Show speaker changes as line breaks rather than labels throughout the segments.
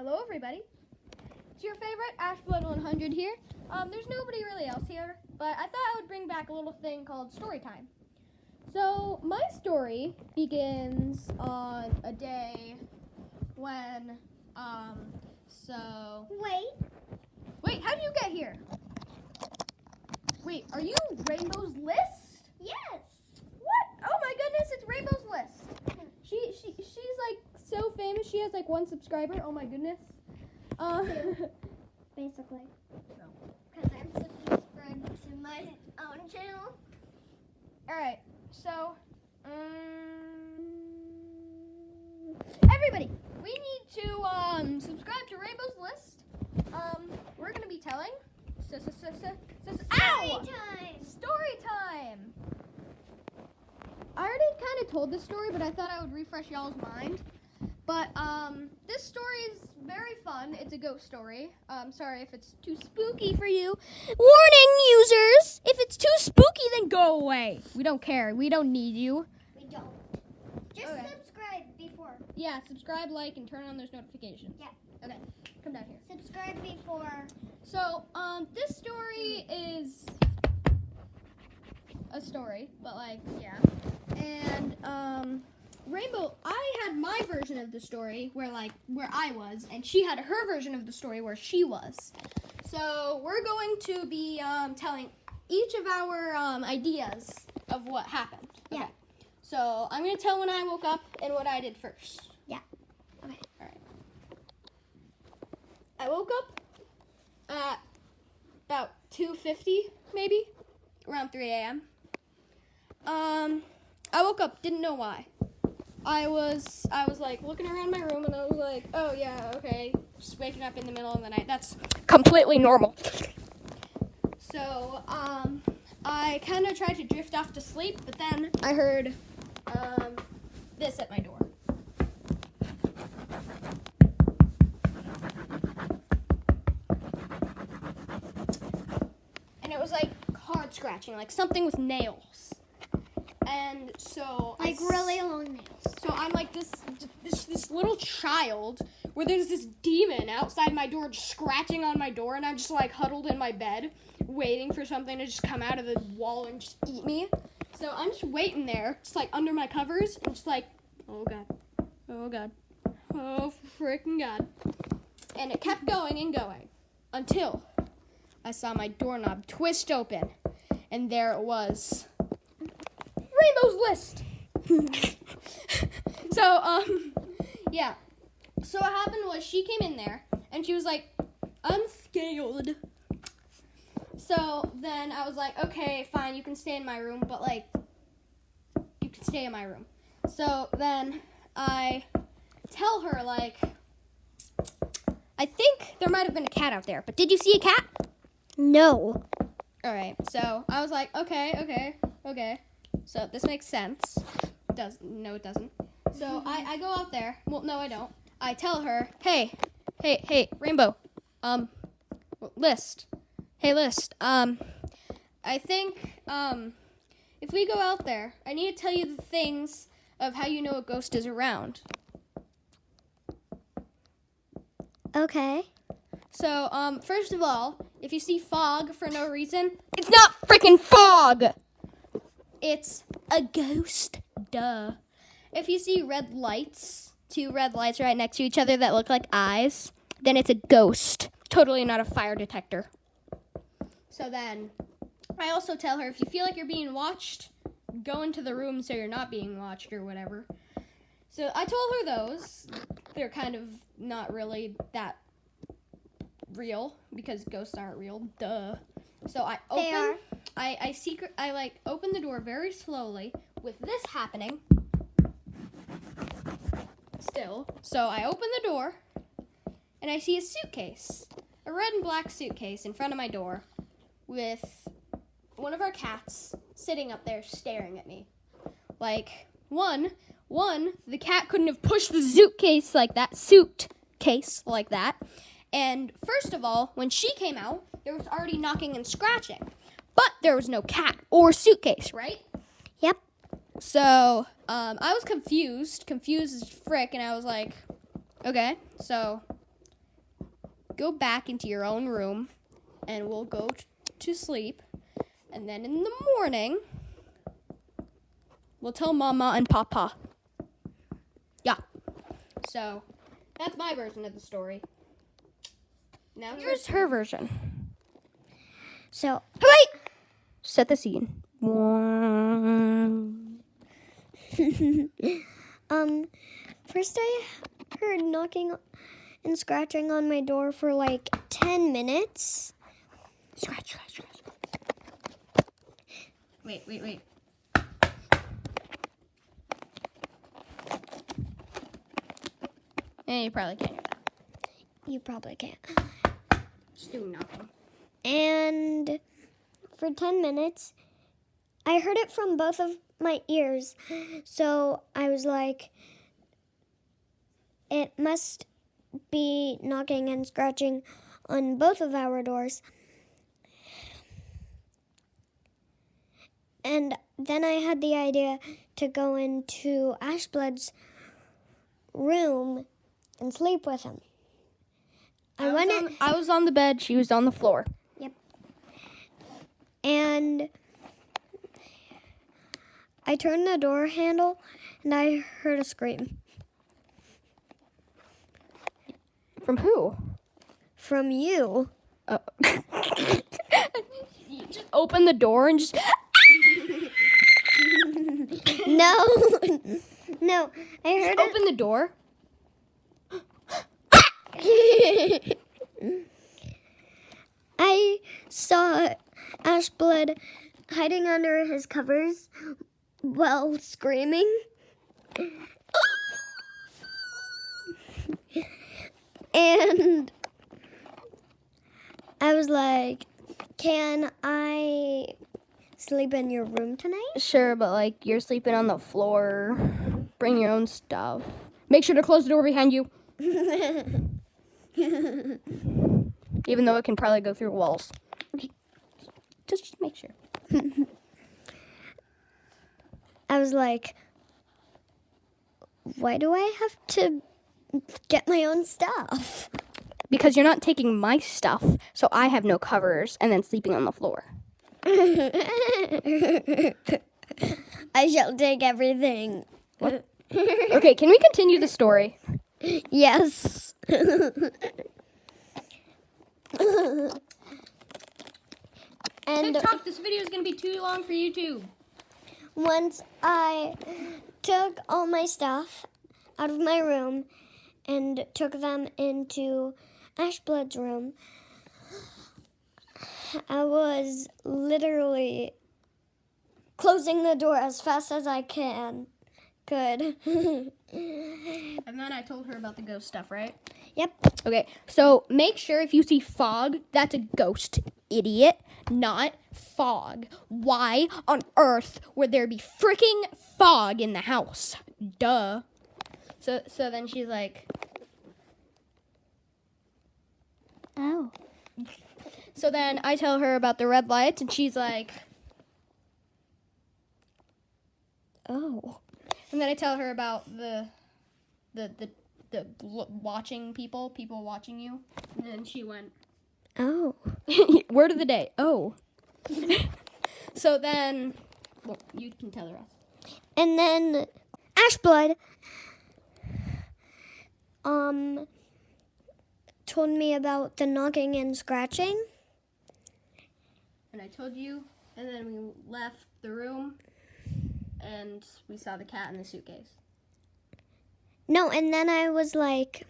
Hello, everybody. It's your favorite Ashblood 100 here. There's nobody really else here, but I thought I would bring back a little thing called story time. So my story begins on a day when, Wait, how did you get here? Wait, are you Rainbow's List?
Yes.
What? Oh my goodness, it's Rainbow's List. She's like so famous. She has like 1 subscriber. Oh my goodness.
Basically. No. Because I'm subscribed to my own channel.
Alright, so, everybody, we need to, subscribe to Rainbow's List. We're gonna be telling,
Story time!
Story time! I already kind of told this story, but I thought I would refresh y'all's mind. But, this story is very fun. It's a ghost story. Sorry if it's too spooky for you. Warning, users! If it's too spooky, then go away. We don't care. We don't need you.
We don't. Just subscribe before.
Yeah, subscribe, like, and turn on those notifications.
Yeah.
Okay, come down here.
Subscribe before.
So, this story is a story, but, like, yeah. And, Rainbow, I had my version of the story where I was, and she had her version of the story where she was. So we're going to be telling each of our ideas of what happened.
Yeah.
Okay. So I'm going to tell when I woke up and what I did first.
Yeah. Okay.
All right. I woke up at about 2:50, maybe, around 3 a.m. I woke up, didn't know why. I was like looking around my room and I was like, oh yeah, okay, just waking up in the middle of the night. That's completely normal. So, I kind of tried to drift off to sleep, but then I heard, this at my door. And it was like hard scratching, like something with nails. And so
Like really long nails.
So I'm like this little child where there's this demon outside my door just scratching on my door, and I'm just like huddled in my bed waiting for something to just come out of the wall and just eat me. So I'm just waiting there, just like under my covers, and just like, oh god, oh god, oh freaking god. And it kept going and going until I saw my doorknob twist open, and there it was. Rainbow's List. So, yeah. So what happened was she came in there and she was like, I'm scared. So then I was like, okay, fine, you can stay in my room, but like, you can stay in my room. So then I tell her like, I think there might have been a cat out there, but did you see a cat?
No.
All right. So I was like, okay. So this makes sense. No, it doesn't. So I go out there. Well, no, I don't. I tell her, hey, Rainbow, List. Hey, List, I think, if we go out there, I need to tell you the things of how you know a ghost is around.
Okay.
So, first of all, if you see fog for no reason, it's not freaking fog! It's a ghost. Duh. If you see red lights, 2 red lights right next to each other that look like eyes, then it's a ghost. Totally not a fire detector. So then, I also tell her if you feel like you're being watched, go into the room so you're not being watched or whatever. So I told her those. They're kind of not really that real because ghosts aren't real. Duh. So I open.
They are.
I open the door very slowly with this happening. Still. So I open the door and I see a suitcase. A red and black suitcase in front of my door with one of our cats sitting up there staring at me. Like, one, the cat couldn't have pushed the suitcase like that. And first of all, when she came out, there was already knocking and scratching. But there was no cat or suitcase, right?
Yep.
So, I was confused as frick, and I was like, okay, so go back into your own room, and we'll go to sleep. And then in the morning, we'll tell Mama and Papa. Yeah. So, that's my version of the story. Now here's her version.
So,
Wait! Set the scene.
first I heard knocking and scratching on my door for like 10 minutes.
Scratch. Wait. You probably can't hear that.
You probably can't.
Just doing nothing.
And for 10 minutes, I heard it from both of my ears. So I was like, it must be knocking and scratching on both of our doors. And then I had the idea to go into Ashblood's room and sleep with him.
I was on the bed, she was on the floor.
Yep. And I turned the door handle and I heard a scream.
From who?
From you.
Oh. You just open the door and just...
No. No. I heard
Just open the door?
I saw Ashblood hiding under his covers while screaming. And I was like, can I sleep in your room tonight?
Sure, but like you're sleeping on the floor. Bring your own stuff. Make sure to close the door behind you. Even though it can probably go through walls. Okay. Just make sure.
I was like, why do I have to get my own stuff?
Because you're not taking my stuff, so I have no covers and then sleeping on the floor.
I shall take everything.
What? Okay, can we continue the story?
Yes. And
TikTok, this video is going to be too long for YouTube.
once I took all my stuff out of my room and took them into Ashblood's room, I was literally closing the door as fast as I could.
And then I told her about the ghost stuff, right?
Yep.
Okay, so make sure if you see fog, that's a ghost, idiot, not fog. Why on earth would there be freaking fog in the house? Duh. So then she's like,
Oh.
so then I tell her about the red lights, and she's like,
Oh.
and then I tell her about the watching people watching you, and then she went,
Oh.
word of the day, oh. So then, well, you can tell the rest.
And then Ashblood told me about the knocking and scratching.
And I told you, and then we left the room, and we saw the cat in the suitcase.
No, and then I was like,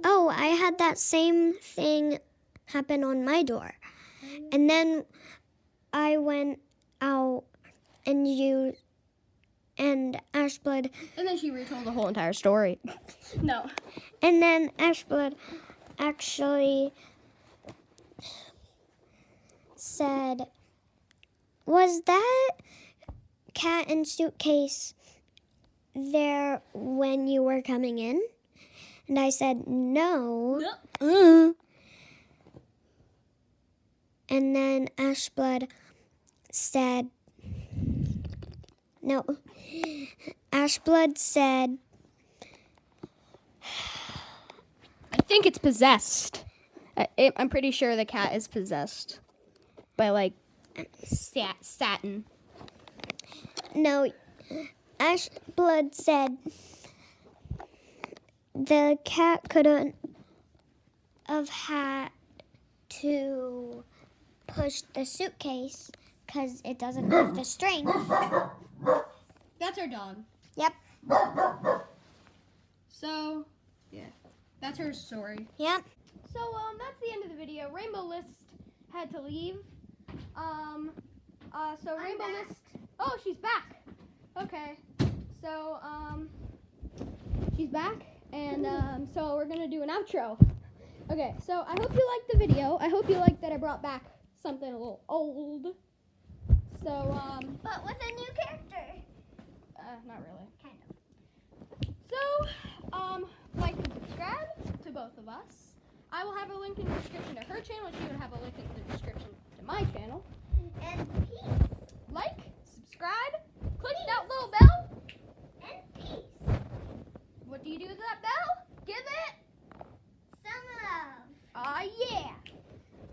oh, I had that same thing happen on my door. And then I went out and you and Ashblood,
And then she retold the whole entire story. No.
and then Ashblood actually said, was that cat and suitcase there when you were coming in? And I said, no. And then Ashblood said, no. Ashblood said,
think it's possessed. I'm pretty sure the cat is possessed by like Satin.
No, Ash Blood said the cat couldn't have had to push the suitcase because it doesn't have the strength.
That's our dog.
Yep.
So, yeah, that's her story.
Yep.
So, that's the end of the video. Rainbow List had to leave. So Rainbow List. Oh, she's back. Okay. So, she's back, and so we're gonna do an outro. Okay. So I hope you liked the video. I hope you liked that I brought back something a little old. So,
But with a new character.
not really.
Kind of.
So, like and subscribe to both of us. I will have a link in the description to her channel. She will have a link in the description to my channel.
And peace.
Like, subscribe, click that little bell.
And peace.
What do you do with that bell? Give it.
Some love.
Yeah.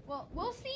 Well, we'll see